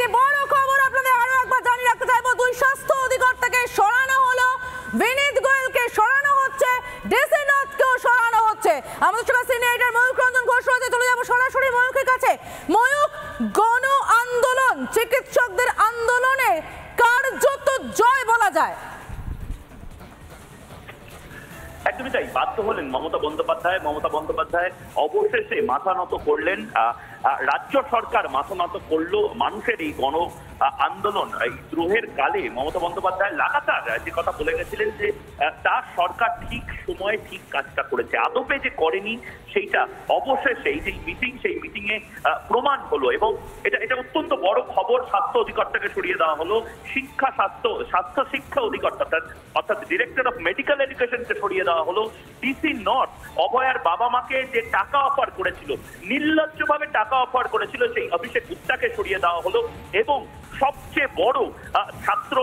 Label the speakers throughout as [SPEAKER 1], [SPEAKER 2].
[SPEAKER 1] একটি বড় খবর আপনাদের আরো একবার জানিয়ে রাখতে চাইবো, দুই স্বাস্থ্য অধিকর্তাকে সরানো হলো, বিনীত গোয়েলকে সরানো হচ্ছে, ডিসি নর্থকেও সরানো হচ্ছে। আমাদের সঙ্গে সিনিয়র এডিটর ময়ূক রঞ্জন ঘোষ রয়েছে, চলে যাবো সরাসরি ময়ূকের কাছে। ময়ূক, গণ আন্দোলন, চিকিৎসকদের আন্দোলনে কার্যত জয় বলা যায়।
[SPEAKER 2] একদমই তাই, বাধ্য হলেন মমতা বন্দ্যোপাধ্যায় অবশেষে মাথা নত করলেন। রাজ্য সরকার মাথা নত করলো মানুষের এই গণ আন্দোলন, এই দ্রোহের কালে মমতা বন্দ্যোপাধ্যায় লাগাতার যে কথা বলে গেছিলেন যে তার সরকার ঠিক সময়ে ঠিক কাজটা করেছে, আদপে যে করেনি সেইটা অবশেষে এই যে মিটিং, সেই মিটিং এ প্রমাণ হলো। এবং এটা অত্যন্ত বড় খবর। স্বাস্থ্য অধিকর্তাকে সরিয়ে দেওয়া হলো, স্বাস্থ্য শিক্ষা অধিকর্তা অর্থাৎ ডিরেক্টর অফ মেডিকেল এডুকেশনকে সরিয়ে দেওয়া হলো। ডিসি নর্থ অভয়ার বাবা মাকে যে টাকা অফার করেছিল, নির্লজ্জভাবে টাকা অফার করেছিল, সেই অভিষেক গুপ্তাকে সরিয়ে দেওয়া হলো। এবং সবচেয়ে বড় ছাত্র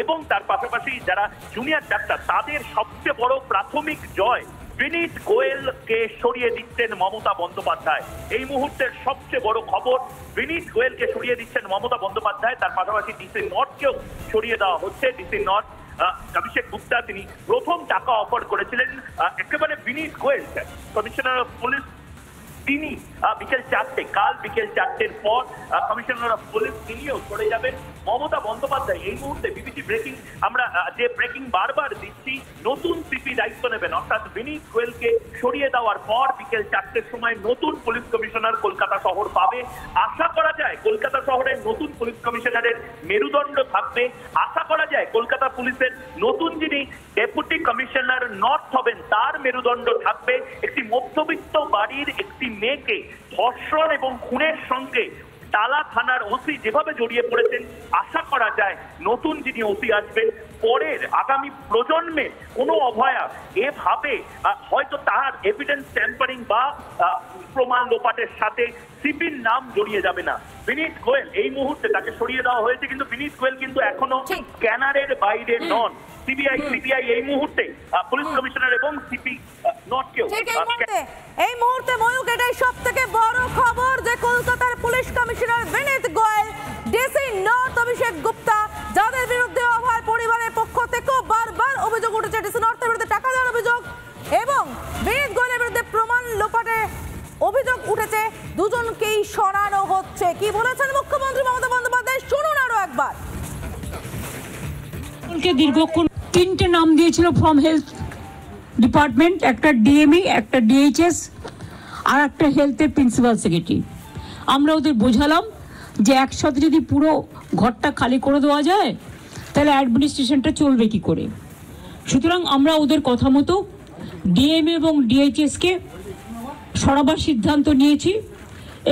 [SPEAKER 2] এবং তার পাশাপাশি যারা জুনিয়র ডাক্তার, তাদের সবচেয়ে বড় প্রাথমিক জয়, বিনীত গোয়েলকে সরিয়ে দিচ্ছেন মমতা বন্দ্যোপাধ্যায়। এই মুহূর্তের সবচেয়ে বড় খবর, বিনীত গোয়েলকে সরিয়ে দিচ্ছেন মমতা বন্দ্যোপাধ্যায়। তার পাশাপাশি ডিসি নর্থকেও সরিয়ে দেওয়া হচ্ছে। ডিসি নর্থ অভিষেক গুপ্তা, তিনি প্রথম টাকা অফার করেছিলেন একেবারে বিনীত গোয়েল, কমিশনার অফ পুলিশ, তিনি কাল বিকেল 4টের পর কমিশনার অফ পুলিশ তিনিও সরে যাবেন। মমতা বন্দ্যোপাধ্যায় এই মুহূর্তে বিবিসি ব্রেকিং, আমরা যে ব্রেকিং বারবার দিচ্ছি, নতুন সিপি দায়িত্ব নেবেন, অর্থাৎ বিনীত গোয়েলকে সরিয়ে দেওয়ার পর বিকেল 4টের সময় নতুন পুলিশ কমিশনার কলকাতা শহর পাবে। আশা করা যায় কলকাতা শহরের নতুন পুলিশ কমিশনারের মেরুদণ্ড থাকবে। আশা করা যায় কলকাতা পুলিশের নতুন যিনি ডেপুটি কমিশনার নর্থ হবেন, তার মেরুদণ্ড থাকবে। একটি মধ্যবিত্ত বাড়ির একটি মেয়েকে ধর্ষণ এবং খুনের সঙ্গে টালা থানার ওসি যেভাবে জড়িয়ে পড়েছেন, আশা করা যায় নতুন যিনি ওসি আসবেন, পরের আগামী প্রজন্মে কোনো অভয়া এভাবে হয়তো তার এভিডেন্স ট্যাম্পারিং বা প্রমাণ লোপাটের সাথে সিপির নাম জড়িয়ে যাবে না। বিনীত গোয়েল এই মুহূর্তে তাকে সরিয়ে দেওয়া হয়েছে, কিন্তু বিনীত গোয়েল কিন্তু এখনো স্ক্যানারের বাইরে নন। সিবিআই এই মুহূর্তে পুলিশ কমিশনার এবং সিপি নর্থকেও
[SPEAKER 1] এই মুহূর্তে ময়ূক, এটাই সব থেকে বড় খবর যে কলকাতার পুলিশ কমিশনার বিনীত গোয়েল, ডিসি নর্থ অভিষেক গুপ্তা, যাদের বিরুদ্ধে অভয় পরিবারের পক্ষ থেকেও বারবার অভিযোগ উঠেছে, ডিসি নর্থের বিরুদ্ধে টাকা দেওয়ার অভিযোগ এবং বিনীত গোয়েলের বিরুদ্ধে প্রমাণ লোপাটের অভিযোগ উঠেছে, দুজনকেই সরানো হচ্ছে। কি বলেছেন মুখ্যমন্ত্রী মমতা বন্দ্যোপাধ্যায়, শুনুন আরো একবার।
[SPEAKER 3] দীর্ঘক্ষণ 3টে নাম দিয়েছিল ফ্রম হেলথ ডিপার্টমেন্ট, একটা ডিএমই, একটা ডিএইচএস আর একটা হেলথের প্রিন্সিপাল সেক্রেটারি। আমরা ওদের বোঝালাম যে একসাথে যদি পুরো ঘরটা খালি করে দেওয়া যায় তাহলে অ্যাডমিনিস্ট্রেশনটা চলবে কি করে। সুতরাং আমরা ওদের কথা মতো ডিএমএ এবং ডিএইচএসকে সরাবার সিদ্ধান্ত নিয়েছি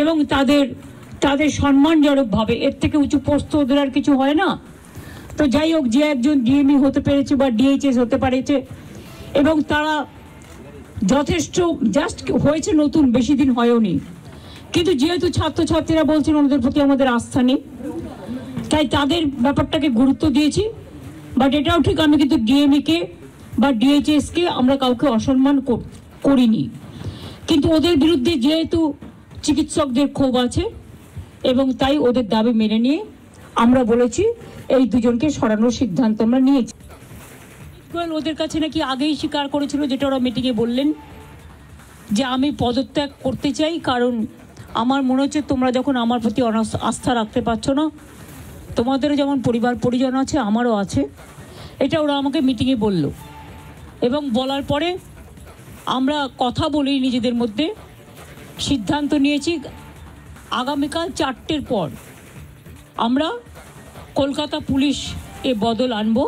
[SPEAKER 3] এবং তাদের সম্মানজনকভাবে, এর থেকে উঁচু পোস্ট ওদের আর কিছু হয় না। তো যাই হোক, যে একজন ডিএমই হতে পেরেছে বা ডিএইচএস হতে পেরেছে এবং তারা যথেষ্ট জাস্ট হয়েছে, নতুন বেশি দিন হয়ওনি, কিন্তু যেহেতু ছাত্রছাত্রীরা বলছেন ওদের প্রতি আমাদের আস্থা নেই, তাই তাদের ব্যাপারটাকে গুরুত্ব দিয়েছি। বাট এটাও ঠিক, আমি কিন্তু ডিএমইকে বা ডিএইচএসকে আমরা কাউকে অসম্মান করিনি, কিন্তু ওদের বিরুদ্ধে যেহেতু চিকিৎসকদের ক্ষোভ আছে এবং তাই ওদের দাবি মেনে নিয়ে আমরা বলেছি এই দুজনকে সরানোর সিদ্ধান্ত আমরা নিয়েছি। ওদের কাছে নাকি আগেই স্বীকার করেছিল, যেটা ওরা মিটিংয়ে বললেন, যে আমি পদত্যাগ করতে চাই, কারণ আমার মনে হচ্ছে তোমরা যখন আমার প্রতি আস্থা রাখতে পারছো না, তোমাদেরও যেমন পরিবার পরিজন আছে আমারও আছে, এটা ওরা আমাকে মিটিংয়ে বলল। এবং বলার পরে আমরা কথা বলি নিজেদের মধ্যে, সিদ্ধান্ত নিয়েছি আগামীকাল 4টের পর আমরা কলকাতা পুলিশ এ বদল আনব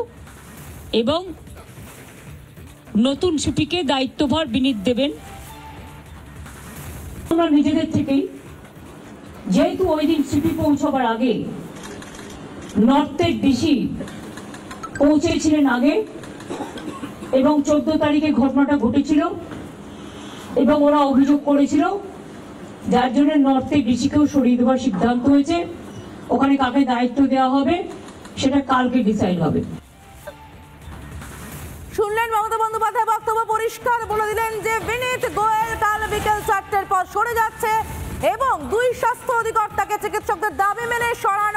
[SPEAKER 3] এবং নতুন সিপিকে দায়িত্বভার বিনীত দেবেন। আমরা নিজেদের থেকেই, যেহেতু ওই দিন সিপি পৌঁছবার আগে নর্থের ডিসি পৌঁছেছিলেন আগে এবং 14 তারিখে ঘটনাটা ঘটেছিল এবং ওরা অভিযোগ করেছিল, যার জন্য নর্থের ডিসিকেও সরিয়ে দেওয়ার সিদ্ধান্ত হয়েছে। ওখানে কাকে দায়িত্ব দেওয়া হবে সেটা কালকে ডিসাইড হবে।
[SPEAKER 1] শুনলেন মমতা বন্দ্যোপাধ্যায় বক্তব্য, পরিষ্কার বলে দিলেন যে বিনীত গোয়েল কাল বিকেল 4টের পর সরে যাচ্ছে এবং দুই স্বাস্থ্য অধিকর্তাকে চিকিৎসকদের দাবি মেনে সরানো